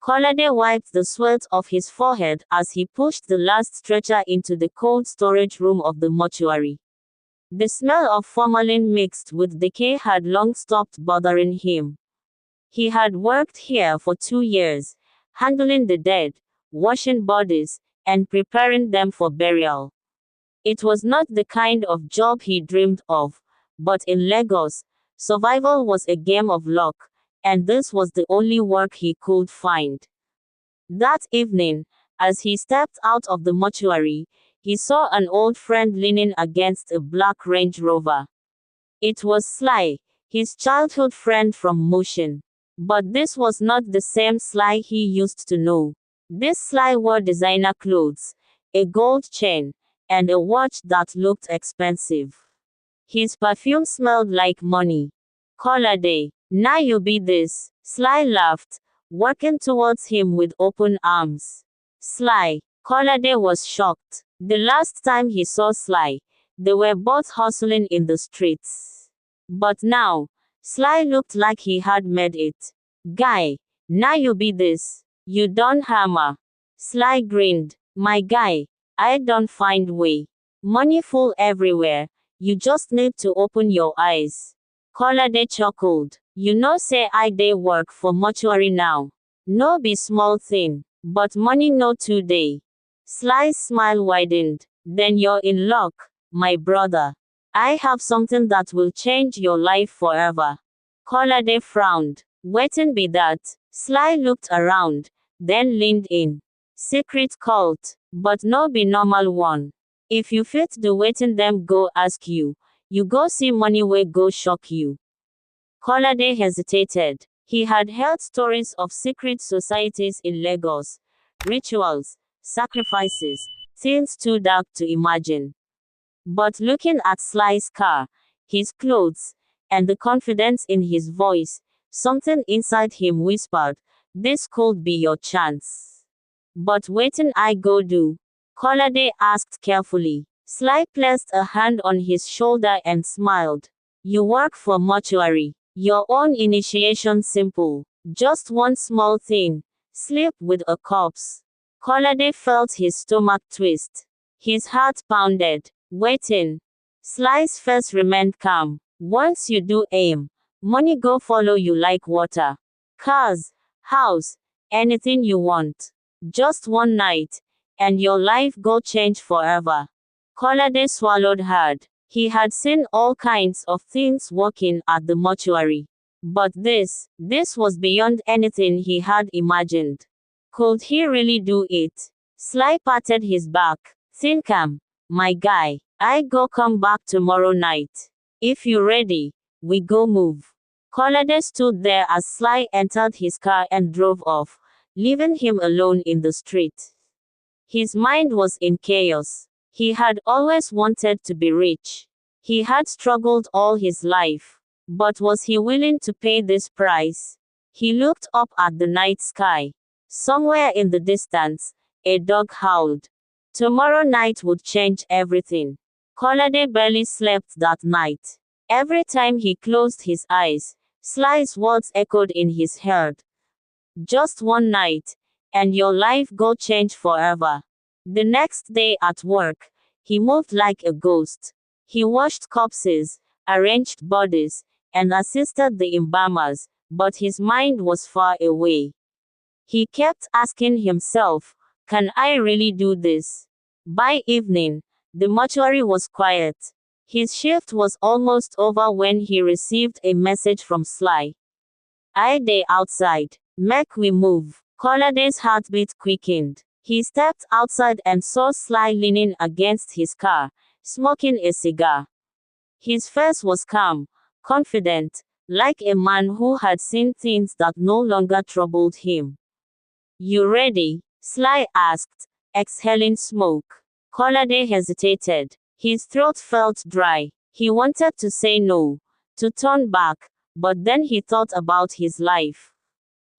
Kolade wiped the sweat off his forehead as he pushed the last stretcher into the cold storage room of the mortuary. The smell of formalin mixed with decay had long stopped bothering him. He had worked here for 2 years, handling the dead, washing bodies, and preparing them for burial. It was not the kind of job he dreamed of, but in Lagos, survival was a game of luck, and this was the only work he could find. That evening, as he stepped out of the mortuary, he saw an old friend leaning against a black Range Rover. It was Sly, his childhood friend from Mushin. But this was not the same Sly he used to know. This Sly wore designer clothes, a gold chain, and a watch that looked expensive. His perfume smelled like money. Kolade, now you be this, Sly laughed, walking towards him with open arms. Sly, Kolade was shocked. The last time he saw Sly, they were both hustling in the streets. But now, Sly looked like he had made it. Guy, now you be this, you don't hammer. Sly grinned. My guy, I don't find way. Money full everywhere, you just need to open your eyes. Kolade chuckled. You know say I dey work for mortuary now. No be small thing, but money no today. Sly's smile widened. Then you're in luck, my brother. I have something that will change your life forever. Kolade frowned. Waiting be that. Sly looked around, then leaned in. Secret cult, but no be normal one. If you fit the waiting them go ask you, you go see money wey go shock you. Kolade hesitated. He had heard stories of secret societies in Lagos, rituals, sacrifices, things too dark to imagine. But looking at Sly's car, his clothes, and the confidence in his voice, something inside him whispered, this could be your chance. But waiting I go do? Kolade asked carefully. Sly placed a hand on his shoulder and smiled. You work for mortuary. Your own initiation simple. Just one small thing. Sleep with a corpse. Kolade felt his stomach twist. His heart pounded. Waiting. Sly's face remained calm. Once you do aim, money go follow you like water. Cars, house, anything you want. Just one night, and your life go change forever. Kolade swallowed hard. He had seen all kinds of things working at the mortuary. But this was beyond anything he had imagined. Could he really do it? Sly patted his back. Think my guy. I go come back tomorrow night. If you ready, we go move. Kolade stood there as Sly entered his car and drove off, leaving him alone in the street. His mind was in chaos. He had always wanted to be rich. He had struggled all his life. But was he willing to pay this price? He looked up at the night sky. Somewhere in the distance, a dog howled. Tomorrow night would change everything. Kolade barely slept that night. Every time he closed his eyes, Sly's words echoed in his head. Just one night, and your life go change forever. The next day at work, he moved like a ghost. He washed corpses, arranged bodies, and assisted the embalmers, but his mind was far away. He kept asking himself, can I really do this? By evening, the mortuary was quiet. His shift was almost over when he received a message from Sly. I dey outside. Make we move. Kolade's heartbeat quickened. He stepped outside and saw Sly leaning against his car, smoking a cigar. His face was calm, confident, like a man who had seen things that no longer troubled him. You ready? Sly asked, exhaling smoke. Kolade hesitated. His throat felt dry. He wanted to say no, to turn back, but then he thought about his life.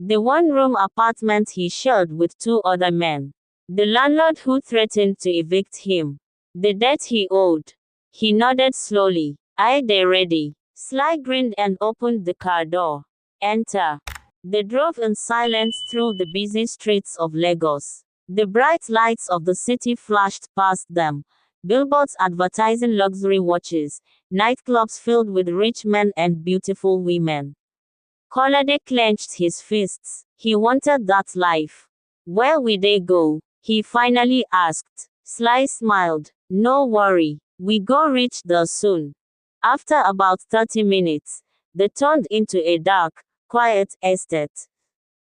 The one-room apartment he shared with 2 other men. The landlord who threatened to evict him. The debt he owed. He nodded slowly. I dey ready. Sly grinned and opened the car door. Enter. They drove in silence through the busy streets of Lagos. The bright lights of the city flashed past them. Billboards advertising luxury watches, nightclubs filled with rich men and beautiful women. Kolade clenched his fists. He wanted that life. Where will they go? He finally asked. Sly smiled. No worry. We go reach there soon. After about 30 minutes, they turned into a dark, quiet estate.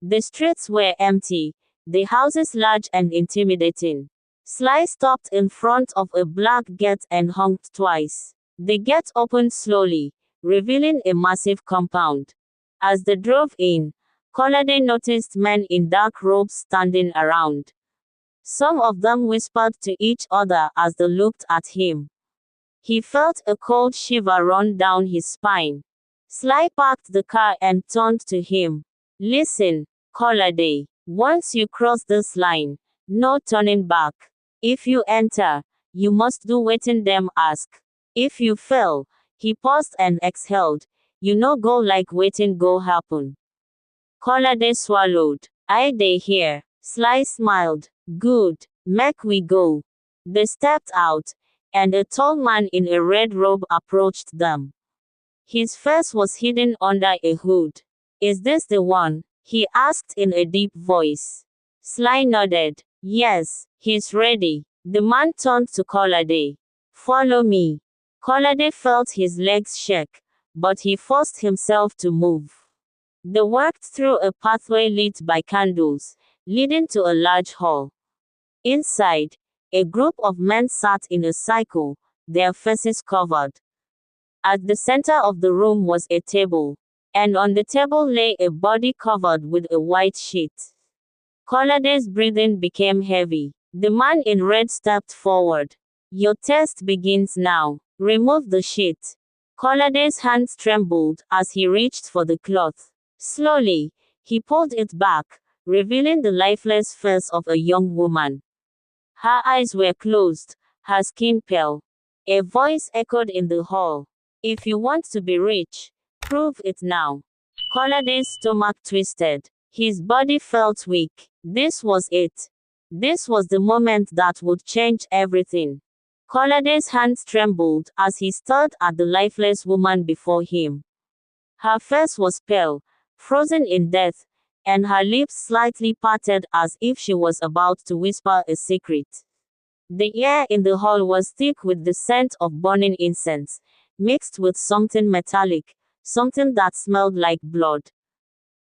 The streets were empty, the houses large and intimidating. Sly stopped in front of a black gate and honked twice. The gate opened slowly, revealing a massive compound. As they drove in, Kolade noticed men in dark robes standing around. Some of them whispered to each other as they looked at him. He felt a cold shiver run down his spine. Sly parked the car and turned to him. Listen, Kolade, once you cross this line, no turning back. If you enter, you must do wetin dem ask. If you fail, he paused and exhaled, you no go like wetin go happen. Kolade swallowed. I dey here. Sly smiled. Good, make we go. They stepped out, and a tall man in a red robe approached them. His face was hidden under a hood. Is this the one? He asked in a deep voice. Sly nodded. Yes, he's ready. The man turned to Kolade. Follow me. Kolade felt his legs shake, but he forced himself to move. They walked through a pathway lit by candles, leading to a large hall. Inside, a group of men sat in a circle, their faces covered. At the center of the room was a table, and on the table lay a body covered with a white sheet. Kolade's breathing became heavy. The man in red stepped forward. Your test begins now. Remove the sheet. Kolade's hands trembled as he reached for the cloth. Slowly, he pulled it back, revealing the lifeless face of a young woman. Her eyes were closed, her skin pale. A voice echoed in the hall. If you want to be rich, prove it now. Kolade's stomach twisted. His body felt weak. This was it. This was the moment that would change everything. Kolade's hands trembled as he stared at the lifeless woman before him. Her face was pale, frozen in death, and her lips slightly parted as if she was about to whisper a secret. The air in the hall was thick with the scent of burning incense, mixed with something metallic, something that smelled like blood.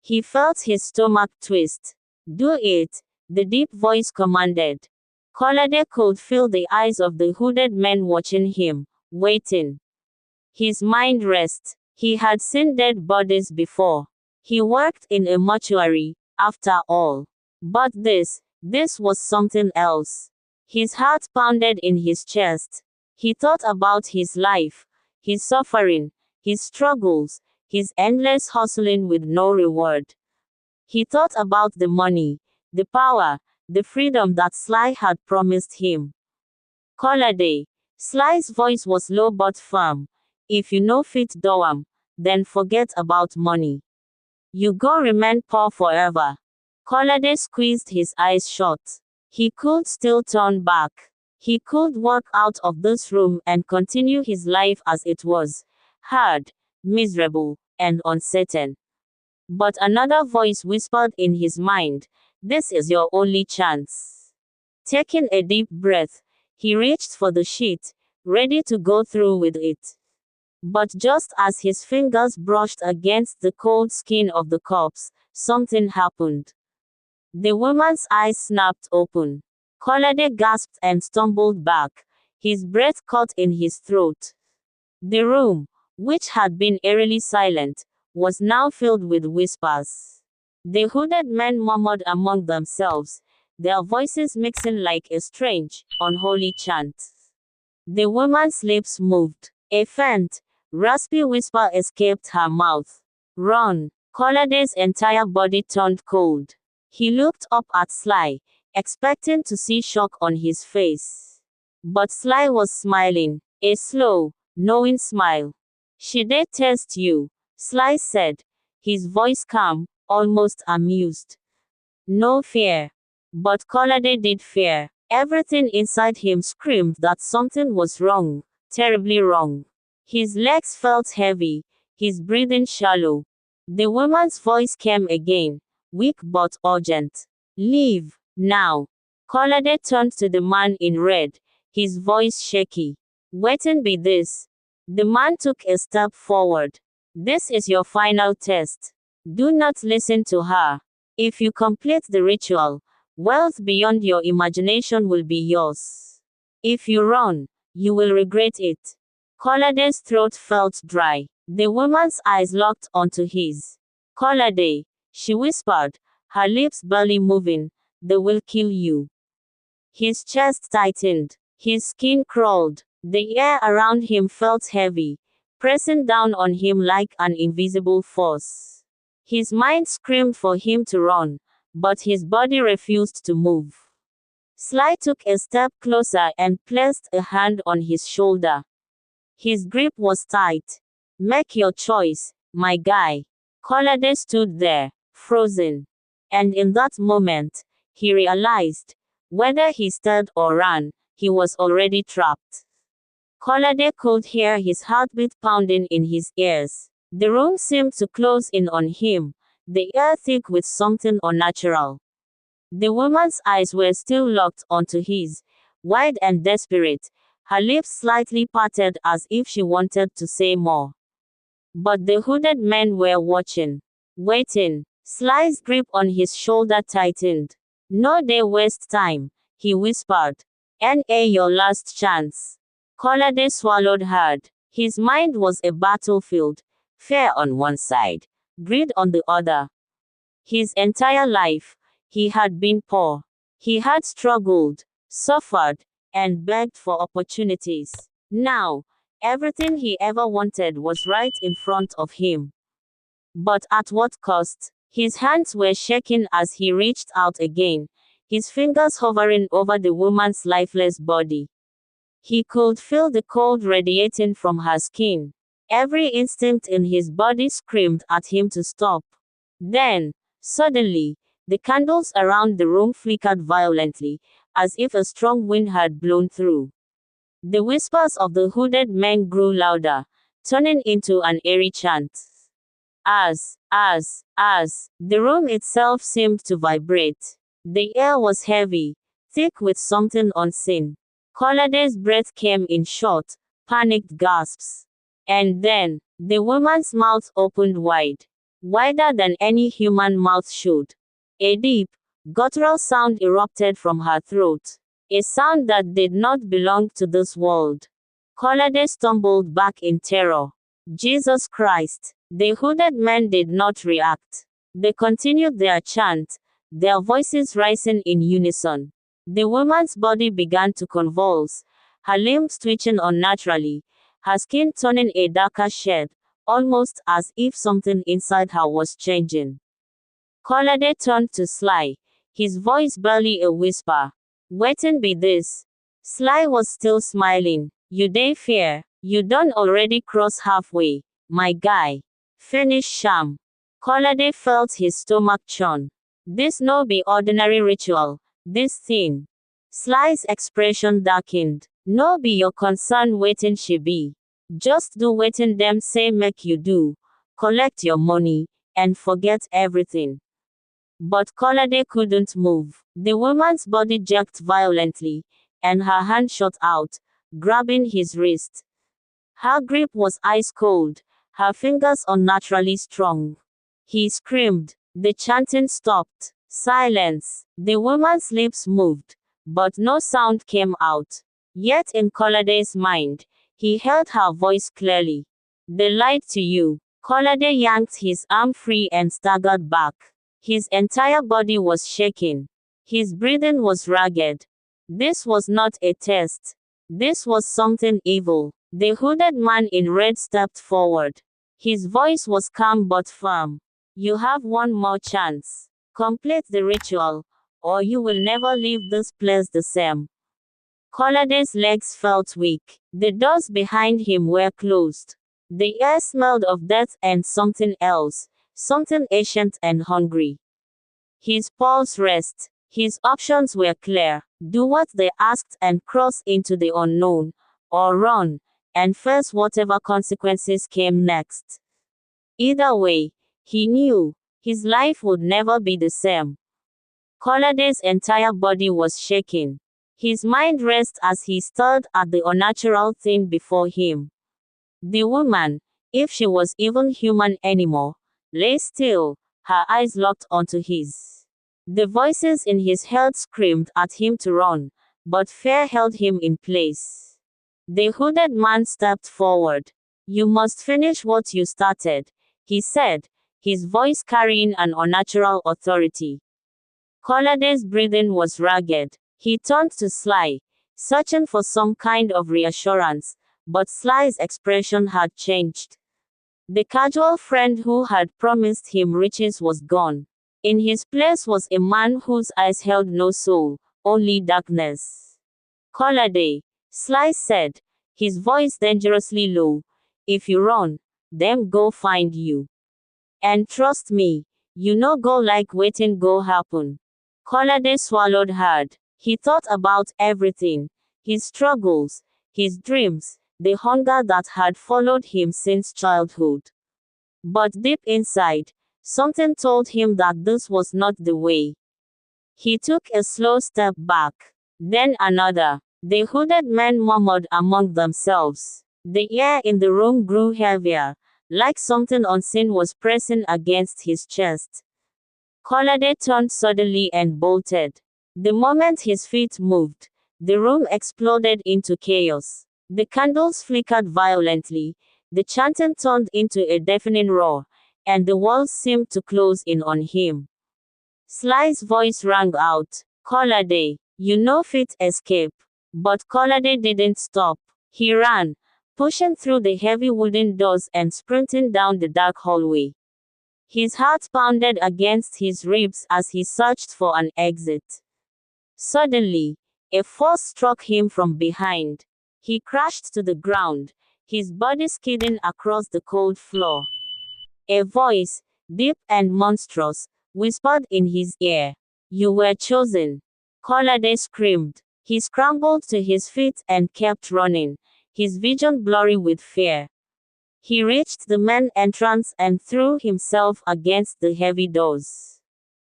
He felt his stomach twist. Do it, the deep voice commanded. Kolade could feel the eyes of the hooded men watching him, waiting. His mind raced. He had seen dead bodies before. He worked in a mortuary, after all. But this was something else. His heart pounded in his chest. He thought about his life, his suffering, his struggles, his endless hustling with no reward. He thought about the money, the power, the freedom that Sly had promised him. Kolade. Sly's voice was low but firm. If you no fit do am, then forget about money. You go remain poor forever. Kolade squeezed his eyes shut. He could still turn back. He could walk out of this room and continue his life as it was, hard, miserable, and uncertain. But another voice whispered in his mind, this is your only chance. Taking a deep breath, he reached for the sheet, ready to go through with it. But just as his fingers brushed against the cold skin of the corpse, something happened. The woman's eyes snapped open. Kolade gasped and stumbled back, his breath caught in his throat. The room, which had been eerily silent, was now filled with whispers. The hooded men murmured among themselves, their voices mixing like a strange, unholy chant. The woman's lips moved. A faint, raspy whisper escaped her mouth. Run! Kolade's entire body turned cold. He looked up at Sly, expecting to see shock on his face. But Sly was smiling, a slow, knowing smile. She did test you, Sly said, his voice calm, almost amused. No fear. But Kolade did fear. Everything inside him screamed that something was wrong, terribly wrong. His legs felt heavy, his breathing shallow. The woman's voice came again, weak but urgent. Leave, now. Kolade turned to the man in red, his voice shaky. Waiting be this. The man took a step forward. This is your final test. Do not listen to her. If you complete the ritual, wealth beyond your imagination will be yours. If you run, you will regret it. Kolade's throat felt dry. The woman's eyes locked onto his. Kolade, she whispered, her lips barely moving, they will kill you. His chest tightened. His skin crawled. The air around him felt heavy, pressing down on him like an invisible force. His mind screamed for him to run, but his body refused to move. Sly took a step closer and placed a hand on his shoulder. His grip was tight. Make your choice, my guy. Kolade stood there, frozen. And in that moment, he realized, whether he stirred or ran, he was already trapped. Kolade could hear his heartbeat pounding in his ears. The room seemed to close in on him, the air thick with something unnatural. The woman's eyes were still locked onto his, wide and desperate, her lips slightly parted as if she wanted to say more. But the hooded men were watching, waiting. Sly's grip on his shoulder tightened. No day waste time, he whispered. N.A. your last chance. Kolade swallowed hard. His mind was a battlefield, fear on one side, greed on the other. His entire life, he had been poor. He had struggled, suffered, and begged for opportunities. Now, everything he ever wanted was right in front of him. But at what cost? His hands were shaking as he reached out again, his fingers hovering over the woman's lifeless body. He could feel the cold radiating from her skin. Every instinct in his body screamed at him to stop. Then, suddenly, the candles around the room flickered violently, as if a strong wind had blown through. The whispers of the hooded men grew louder, turning into an eerie chant. As, the room itself seemed to vibrate. The air was heavy, thick with something unseen. Kolade's breath came in short, panicked gasps. And then, the woman's mouth opened wide. Wider than any human mouth should. A deep, guttural sound erupted from her throat. A sound that did not belong to this world. Kolade stumbled back in terror. Jesus Christ! The hooded men did not react. They continued their chant, their voices rising in unison. The woman's body began to convulse, her limbs twitching unnaturally, her skin turning a darker shade, almost as if something inside her was changing. Kolade turned to Sly, his voice barely a whisper. Waiting be this. Sly was still smiling. You dey fear, you done already cross halfway, my guy. Finish sham. Kolade felt his stomach churn. This no be ordinary ritual, this thing. Sly's expression darkened. No be your concern waiting she be. Just do waiting them say make you do. Collect your money, and forget everything. But Kolade couldn't move. The woman's body jerked violently, and her hand shot out, grabbing his wrist. Her grip was ice cold, her fingers unnaturally strong. He screamed. The chanting stopped. Silence. The woman's lips moved, but no sound came out. Yet in Kolade's mind, he heard her voice clearly. They lied to you. Kolade yanked his arm free and staggered back. His entire body was shaking. His breathing was ragged. This was not a test. This was something evil. The hooded man in red stepped forward. His voice was calm but firm. You have one more chance. Complete the ritual, or you will never leave this place the same. Kolade's legs felt weak. The doors behind him were closed. The air smelled of death and something else, something ancient and hungry. His pulse raced. His options were clear: do what they asked and cross into the unknown, or run, and face whatever consequences came next. Either way, he knew, his life would never be the same. Kolade's entire body was shaking. His mind raced as he stared at the unnatural thing before him. The woman, if she was even human anymore, lay still, her eyes locked onto his. The voices in his head screamed at him to run, but fear held him in place. The hooded man stepped forward. "You must finish what you started," he said, his voice carrying an unnatural authority. Kolade's breathing was ragged. He turned to Sly, searching for some kind of reassurance, but Sly's expression had changed. The casual friend who had promised him riches was gone. In his place was a man whose eyes held no soul, only darkness. "Kolade," Sly said, his voice dangerously low, "if you run, them go find you. And trust me, you no go like waiting go happen." Kolade swallowed hard. He thought about everything: his struggles, his dreams, the hunger that had followed him since childhood. But deep inside, something told him that this was not the way. He took a slow step back. Then another. The hooded men murmured among themselves. The air in the room grew heavier, like something unseen was pressing against his chest. Kolade turned suddenly and bolted. The moment his feet moved, the room exploded into chaos. The candles flickered violently, the chanting turned into a deafening roar, and the walls seemed to close in on him. Sly's voice rang out, "Kolade, you no fit escape." But Kolade didn't stop. He ran, pushing through the heavy wooden doors and sprinting down the dark hallway. His heart pounded against his ribs as he searched for an exit. Suddenly, a force struck him from behind. He crashed to the ground, his body skidding across the cold floor. A voice, deep and monstrous, whispered in his ear, "You were chosen." Kolade screamed. He scrambled to his feet and kept running, his vision blurry with fear. He reached the main entrance and threw himself against the heavy doors.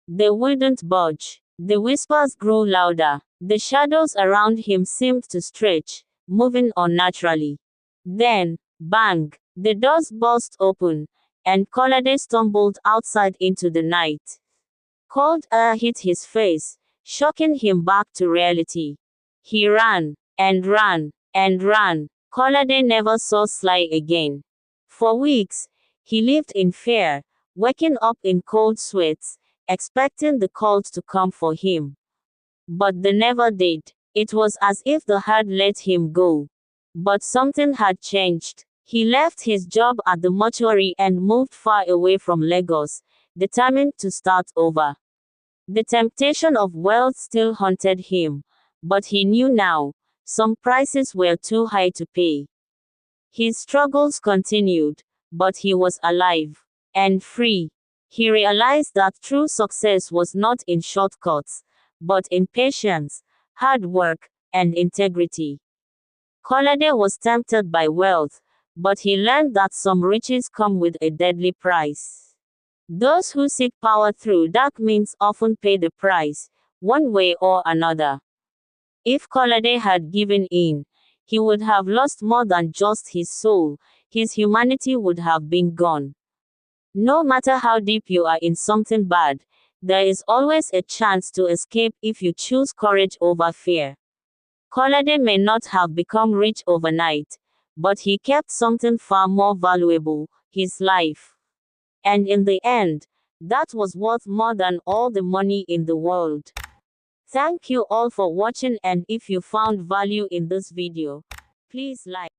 They wouldn't budge. The whispers grew louder. The shadows around him seemed to stretch, moving unnaturally. Then, bang! The doors burst open, and Kolade stumbled outside into the night. Cold air hit his face, shocking him back to reality. He ran, and ran, and ran. Kolade never saw Sly again. For weeks, he lived in fear, waking up in cold sweats, expecting the cult to come for him. But they never did. It was as if they had let him go. But something had changed. He left his job at the mortuary and moved far away from Lagos, determined to start over. The temptation of wealth still haunted him, but he knew now, some prices were too high to pay. His struggles continued, but he was alive and free. He realized that true success was not in shortcuts, but in patience, hard work, and integrity. Kolade was tempted by wealth, but he learned that some riches come with a deadly price. Those who seek power through dark means often pay the price, one way or another. If Kolade had given in, he would have lost more than just his soul. His humanity would have been gone. No matter how deep you are in something bad, there is always a chance to escape if you choose courage over fear. Kolade may not have become rich overnight, but he kept something far more valuable, his life. And in the end, that was worth more than all the money in the world. Thank you all for watching, and if you found value in this video, please like.